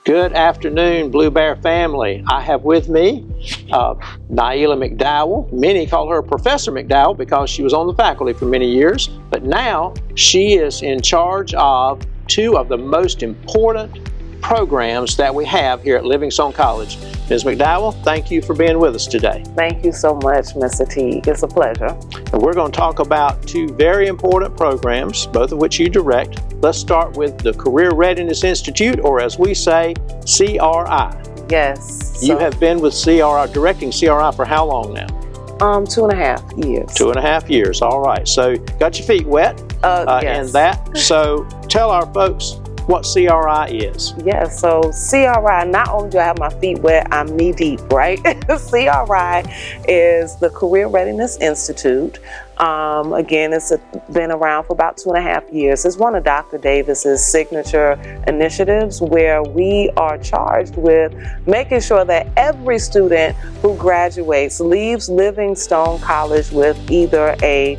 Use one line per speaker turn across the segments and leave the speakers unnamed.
Good afternoon, Blue Bear family. I have with me Nailah McDowell. Many call her Professor McDowell because she was on the faculty for many years, but now she is in charge of two of the most important programs that we have here at Livingstone College. Ms. McDowell, thank you for being with us today.
Thank you so much, Mr. T. It's a pleasure.
And we're going to talk about two very important programs, both of which you direct. Let's start with the Career Readiness Institute, or as we say, CRI.
Yes.
You have been with CRI, directing CRI for how long now?
2.5 years.
2.5 years, all right. So got your feet wet
yes.
in that. So tell our folks what CRI is.
Yeah, so CRI, not only do I have my feet wet, I'm knee deep, right? CRI is the Career Readiness Institute. Again, it's been around for about 2.5 years. It's one of Dr. Davis's signature initiatives where we are charged with making sure that every student who graduates leaves Livingstone College with either a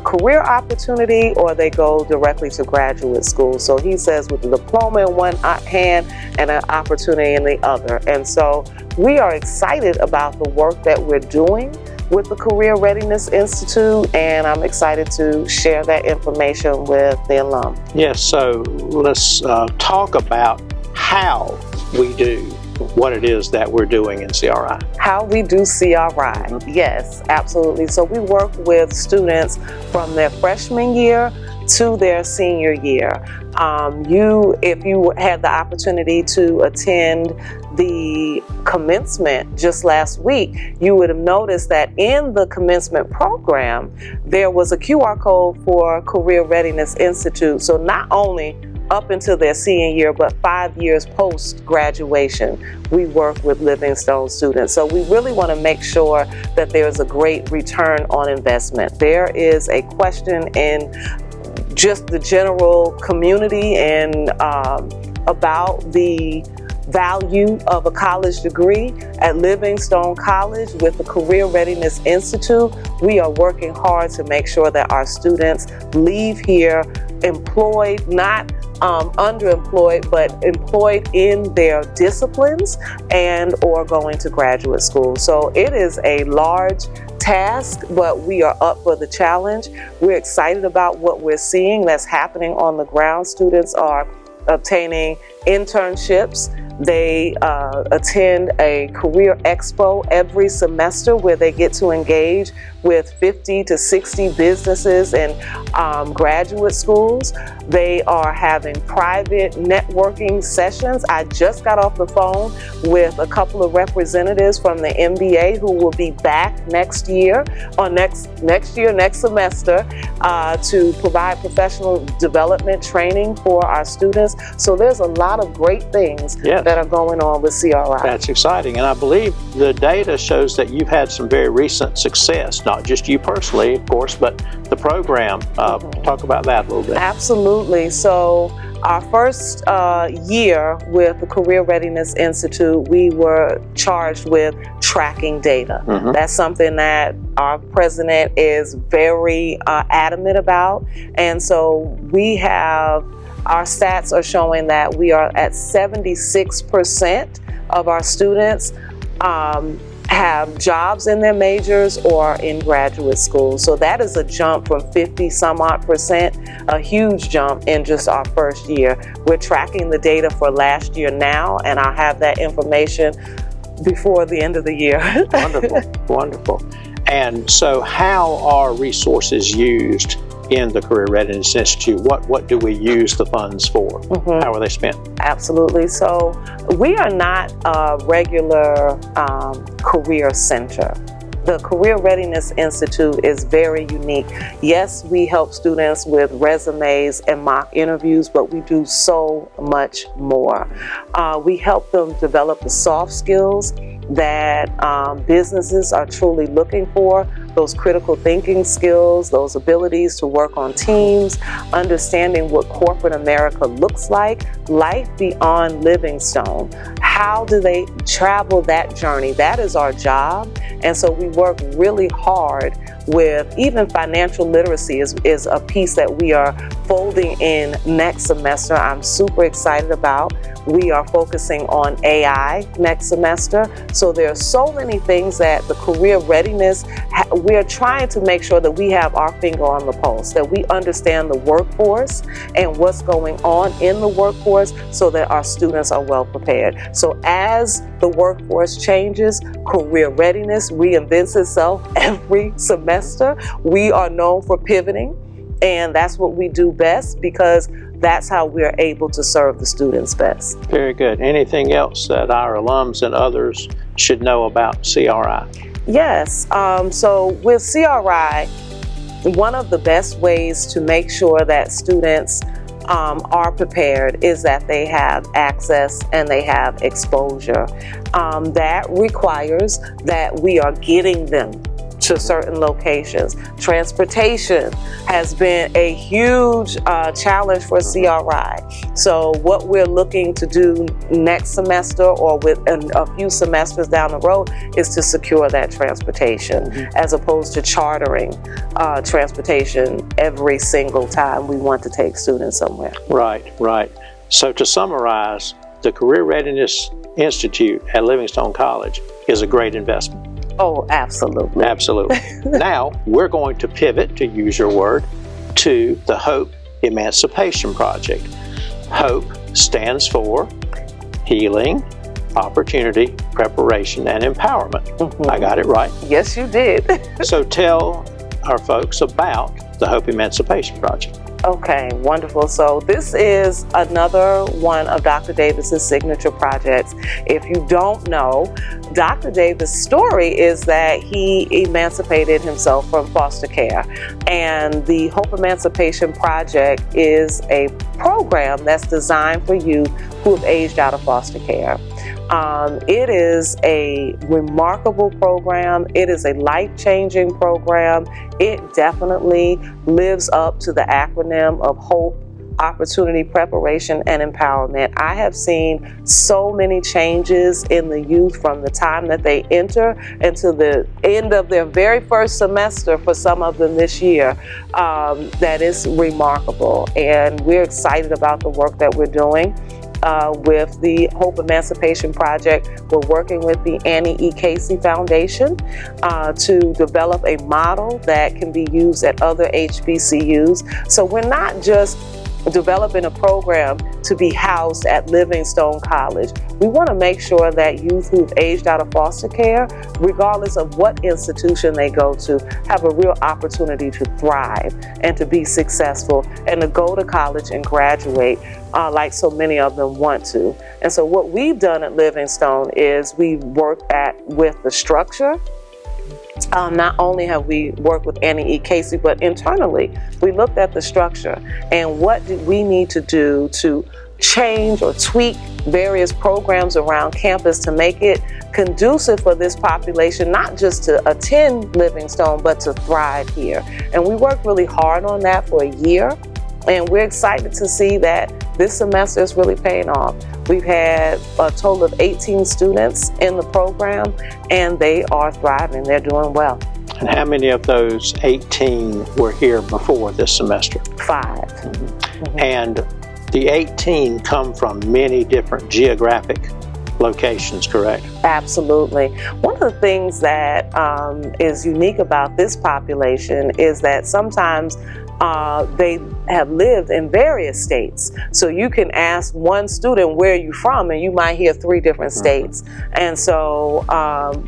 career opportunity or they go directly to graduate school. So he says with the diploma in one hand and an opportunity in the other. And so we are excited about the work that we're doing with the Career Readiness Institute, and I'm excited to share that information with the alum.
Yes, so let's talk about how we do what it is that we're doing in CRI.
How we do CRI, Yes, absolutely. So we work with students from their freshman year to their senior year. If you had the opportunity to attend the commencement just last week, you would have noticed that in the commencement program, there was a QR code for Career Readiness Institute. So not only up until their senior year, but 5 years post-graduation, we work with Livingstone students. So we really want to make sure that there's a great return on investment. There is a question in just the general community and about the value of a college degree. At Livingstone College with the Career Readiness Institute, we are working hard to make sure that our students leave here employed, not underemployed, but employed in their disciplines and or going to graduate school. So it is a large task, but we are up for the challenge. We're excited about what we're seeing that's happening on the ground. Students are obtaining internships. They attend a career expo every semester where they get to engage with 50 to 60 businesses and graduate schools. They are having private networking sessions. I just got off the phone with a couple of representatives from the MBA who will be back next year, or next semester, to provide professional development training for our students. So there's a lot of great things that are going on with CRI.
That's exciting, and I believe the data shows that you've had some very recent success, not just you personally, of course, but the program. Talk about that a little bit.
Absolutely. So our first year with the Career Readiness Institute, we were charged with tracking data. That's something that our president is very adamant about. And so our stats are showing that we are at 76% of our students have jobs in their majors or in graduate school. So that is a jump from 50-some-odd%, a huge jump in just our first year. We're tracking the data for last year now, and I'll have that information before the end of the year.
Wonderful, wonderful. And so how are resources used in the Career Readiness Institute? What do we use the funds for? How are they spent?
Absolutely. So we are not a regular career center. The Career Readiness Institute is very unique. Yes, we help students with resumes and mock interviews, but we do so much more. We help them develop the soft skills that businesses are truly looking for, those critical thinking skills, those abilities to work on teams, understanding what corporate America looks like, life beyond Livingstone. How do they travel that journey? That is our job. And so we work really hard with even financial literacy is a piece that we are folding in next semester. I'm super excited about. We are focusing on AI next semester. So there are so many things that the career readiness, we're trying to make sure that we have our finger on the pulse, that we understand the workforce and what's going on in the workforce so that our students are well prepared. So as the workforce changes, career readiness reinvents itself every semester. We are known for pivoting, and that's what we do best because that's how we're able to serve the students best.
Very good. Anything else that our alums and others should know about CRI?
Yes. So with CRI, one of the best ways to make sure that students are prepared is that they have access and they have exposure. That requires that we are getting them to certain locations. Transportation has been a huge challenge for CRI. So what we're looking to do next semester or within a few semesters down the road is to secure that transportation as opposed to chartering transportation every single time we want to take students somewhere.
Right, right. So to summarize, the Career Readiness Institute at Livingstone College is a great investment.
Oh, absolutely.
Absolutely. Now, we're going to pivot, to use your word, to the HOPE Emancipation Project. HOPE stands for Healing, Opportunity, Preparation, and Empowerment. I got it right?
Yes, you did.
So tell our folks about the HOPE Emancipation Project.
Okay, wonderful. So this is another one of Dr. Davis's signature projects. If you don't know, Dr. Davis' story is that he emancipated himself from foster care. And the Hope Emancipation Project is a program that's designed for youth who have aged out of foster care. It is a remarkable program. It is a life-changing program. It definitely lives up to the acronym of HOPE, Opportunity, Preparation, and Empowerment. I have seen so many changes in the youth from the time that they enter until the end of their very first semester for some of them this year. That is remarkable, and we're excited about the work that we're doing. With the Hope Emancipation Project, we're working with the Annie E. Casey Foundation to develop a model that can be used at other HBCUs. So we're not just developing a program to be housed at Livingstone College. We want to make sure that youth who've aged out of foster care, regardless of what institution they go to, have a real opportunity to thrive and to be successful and to go to college and graduate like so many of them want to. And so what we've done at Livingstone is we worked with the structure. Not only have we worked with Annie E. Casey, but internally, we looked at the structure and what did we need to do to change or tweak various programs around campus to make it conducive for this population, not just to attend Livingstone, but to thrive here. And we worked really hard on that for a year, and we're excited to see that this semester is really paying off. We've had a total of 18 students in the program, and they are thriving. They're doing well.
And how many of those 18 were here before this semester?
5.
And the 18 come from many different geographic locations, correct?
Absolutely. One of the things that is unique about this population is that sometimes they have lived in various states. So you can ask one student, where are you from? And you might hear 3 different states. And so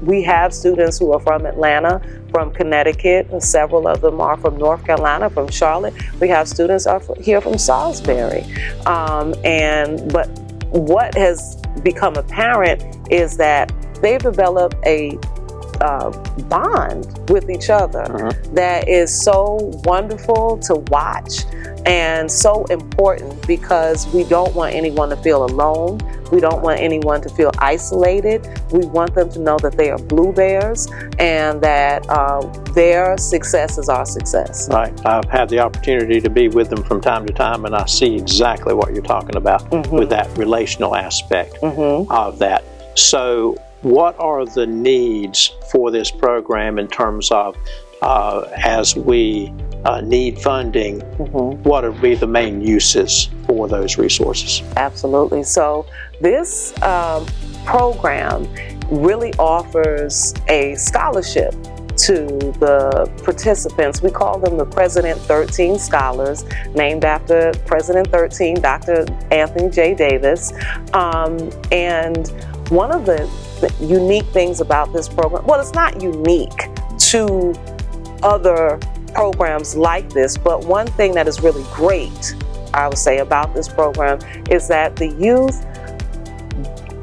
we have students who are from Atlanta, from Connecticut, and several of them are from North Carolina, from Charlotte. We have students here from Salisbury. But what has become apparent is that they've developed a bond with each other that is so wonderful to watch and so important, because we don't want anyone to feel alone. We don't want anyone to feel isolated. We want them to know that they are blue bears and that their success is our success.
Right. I've had the opportunity to be with them from time to time, and I see exactly what you're talking about with that relational aspect of that. So what are the needs for this program in terms of as we need funding, what would be the main uses for those resources?
Absolutely. So this program really offers a scholarship to the participants. We call them the President 13 Scholars, named after President 13, Dr. Anthony J. Davis. And one of the unique things about this program, well, it's not unique to other programs like this, but one thing that is really great, I would say, about this program is that the youth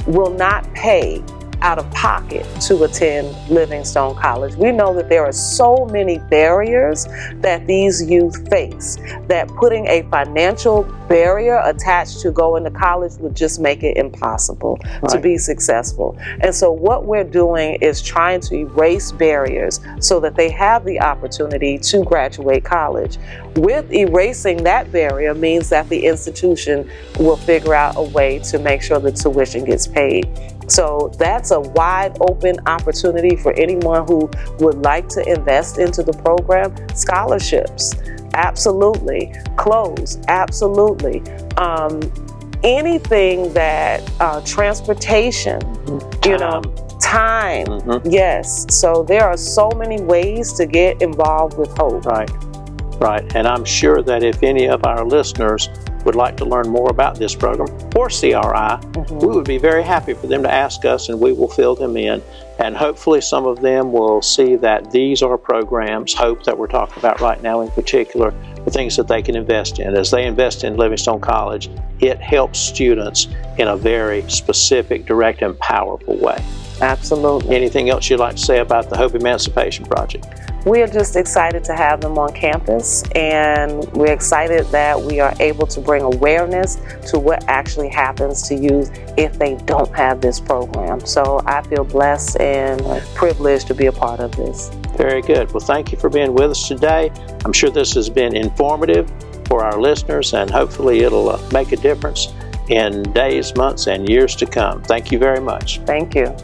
will not pay out of pocket to attend Livingstone College. We know that there are so many barriers that these youth face, that putting a financial barrier attached to going to college would just make it impossible to be successful. And so what we're doing is trying to erase barriers so that they have the opportunity to graduate college. With erasing that barrier means that the institution will figure out a way to make sure the tuition gets paid. So that's a wide open opportunity for anyone who would like to invest into the program. Scholarships, absolutely. Clothes, absolutely. Anything that, transportation, time, yes. So there are so many ways to get involved with Hope.
Right. And I'm sure that if any of our listeners would like to learn more about this program or CRI, we would be very happy for them to ask us, and we will fill them in. And hopefully some of them will see that these are programs, Hope that we're talking about right now in particular, the things that they can invest in. As they invest in Livingstone College, it helps students in a very specific, direct, and powerful way.
Absolutely.
Anything else you'd like to say about the Hope Emancipation Project?
We are just excited to have them on campus, and we're excited that we are able to bring awareness to what actually happens to youth if they don't have this program. So I feel blessed and privileged to be a part of this.
Very good. Well, thank you for being with us today. I'm sure this has been informative for our listeners, and hopefully it'll make a difference in days, months, and years to come. Thank you very much.
Thank you.